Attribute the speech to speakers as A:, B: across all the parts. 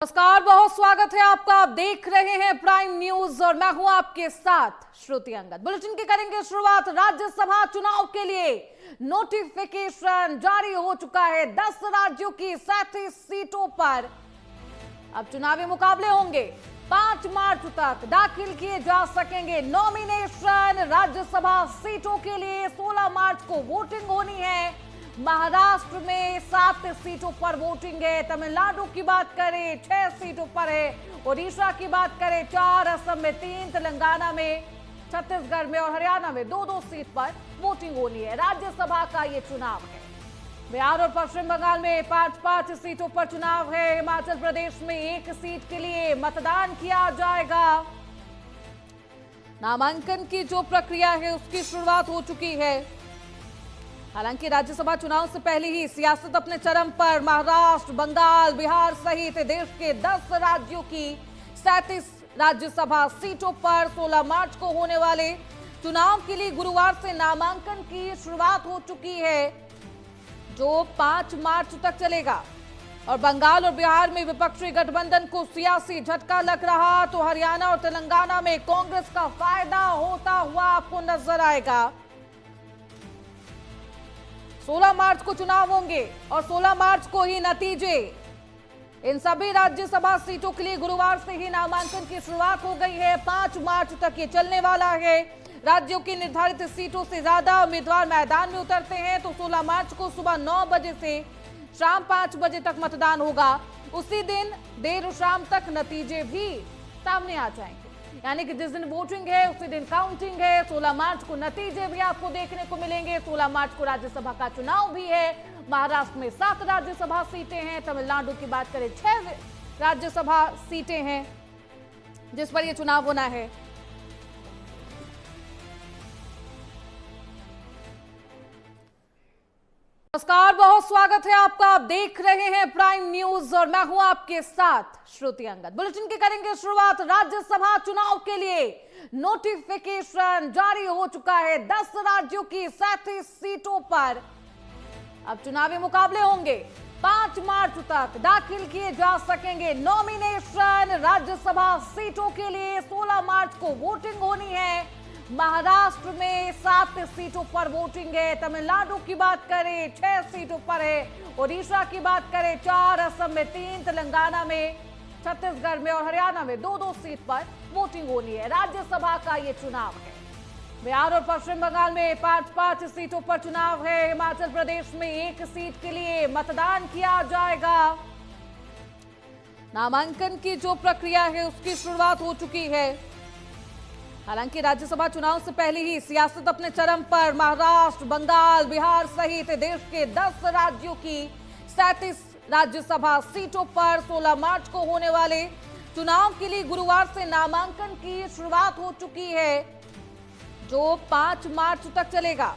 A: नमस्कार, बहुत स्वागत है आपका। आप देख रहे हैं प्राइम न्यूज और मैं हूं आपके साथ श्रुति अंगद। बुलेटिन की करेंगे शुरुआत। राज्यसभा चुनाव के लिए नोटिफिकेशन जारी हो चुका है। 10 राज्यों की 37 सीटों पर अब चुनावी मुकाबले होंगे। 5 मार्च तक दाखिल किए जा सकेंगे नॉमिनेशन। राज्यसभा सीटों के लिए 16 मार्च को वोटिंग होनी है। महाराष्ट्र में 7 सीटों पर वोटिंग है। तमिलनाडु की बात करें 6 सीटों पर है। ओडिशा की बात करें 4, असम में 3, तेलंगाना में, छत्तीसगढ़ में और हरियाणा में 2-2 सीट पर वोटिंग होनी है। राज्यसभा का ये चुनाव है। बिहार और पश्चिम बंगाल में 5-5 सीटों पर चुनाव है। हिमाचल प्रदेश में 1 सीट के लिए मतदान किया जाएगा। नामांकन की जो प्रक्रिया है उसकी शुरुआत हो चुकी है। हालांकि राज्यसभा चुनाव से पहले ही सियासत अपने चरम पर। महाराष्ट्र, बंगाल, बिहार सहित देश के 10 राज्यों की 37 राज्यसभा सीटों पर 16 मार्च को होने वाले चुनाव के लिए गुरुवार से नामांकन की शुरुआत हो चुकी है, जो 5 मार्च तक चलेगा। और बंगाल और बिहार में विपक्षी गठबंधन को सियासी झटका लग रहा, तो हरियाणा और तेलंगाना में कांग्रेस का फायदा होता हुआ आपको नजर आएगा। 16 मार्च को चुनाव होंगे और 16 मार्च को ही नतीजे। इन सभी राज्यसभा सीटों के लिए गुरुवार से ही नामांकन की शुरुआत हो गई है। 5 मार्च तक ये चलने वाला है। राज्यों की निर्धारित सीटों से ज्यादा उम्मीदवार मैदान में उतरते हैं, तो 16 मार्च को सुबह 9 बजे से शाम 5 बजे तक मतदान होगा। उसी दिन देर शाम तक नतीजे भी सामने आ जाएंगे। यानी कि जिस दिन वोटिंग है उसी दिन काउंटिंग है। 16 मार्च को नतीजे भी आपको देखने को मिलेंगे। 16 मार्च को राज्यसभा का चुनाव भी है। महाराष्ट्र में 7 राज्यसभा सीटें हैं। तमिलनाडु की बात करें 6 राज्यसभा सीटें हैं जिस पर यह चुनाव होना है। नमस्कार, बहुत स्वागत है आपका। आप देख रहे हैं प्राइम न्यूज और मैं हूं आपके साथ श्रुति अंगद। बुलेटिन की करेंगे शुरुआत। राज्यसभा चुनाव के लिए नोटिफिकेशन जारी हो चुका है। 10 राज्यों की 37 सीटों पर अब चुनावी मुकाबले होंगे। 5 मार्च तक दाखिल किए जा सकेंगे नॉमिनेशन। राज्यसभा सीटों के लिए 16 मार्च को वोटिंग होनी है। महाराष्ट्र में 7 सीटों पर वोटिंग है। तमिलनाडु की बात करें 6 सीटों पर है। ओडिशा की बात करें 4, असम में 3, तेलंगाना में, छत्तीसगढ़ में और हरियाणा में 2-2 सीट पर वोटिंग होनी है। राज्यसभा का ये चुनाव है। बिहार और पश्चिम बंगाल में 5-5 सीटों पर चुनाव है। हिमाचल प्रदेश में 1 सीट के लिए मतदान किया जाएगा। नामांकन की जो प्रक्रिया है उसकी शुरुआत हो चुकी है। हालांकि राज्यसभा चुनाव से पहले ही सियासत अपने चरम पर। महाराष्ट्र, बंगाल, बिहार सहित देश के 10 राज्यों की 37 राज्यसभा सीटों पर 16 मार्च को होने वाले चुनाव के लिए गुरुवार से नामांकन की शुरुआत हो चुकी है, जो 5 मार्च तक चलेगा।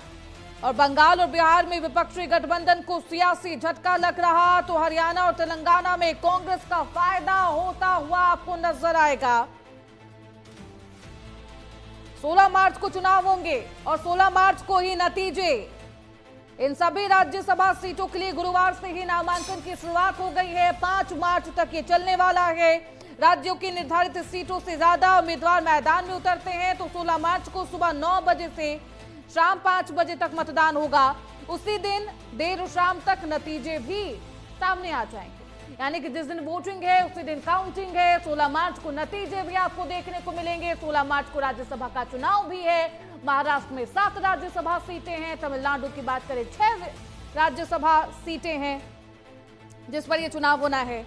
A: और बंगाल और बिहार में विपक्षी गठबंधन को सियासी झटका लग रहा, तो हरियाणा और तेलंगाना में कांग्रेस का फायदा होता हुआ आपको नजर आएगा। 16 मार्च को चुनाव होंगे और 16 मार्च को ही नतीजे। इन सभी राज्यसभा सीटों के लिए गुरुवार से ही नामांकन की शुरुआत हो गई है। 5 मार्च तक ये चलने वाला है। राज्यों की निर्धारित सीटों से ज्यादा उम्मीदवार मैदान में उतरते हैं, तो 16 मार्च को सुबह 9 बजे से शाम 5 बजे तक मतदान होगा। उसी दिन देर शाम तक नतीजे भी सामने आ जाएंगे। यानी कि जिस दिन वोटिंग है उसी दिन काउंटिंग है। 16 मार्च को नतीजे भी आपको देखने को मिलेंगे। 16 मार्च को राज्यसभा का चुनाव भी है। महाराष्ट्र में 7 राज्यसभा सीटें हैं। तमिलनाडु की बात करें 6 राज्यसभा सीटें हैं जिस पर यह चुनाव होना है।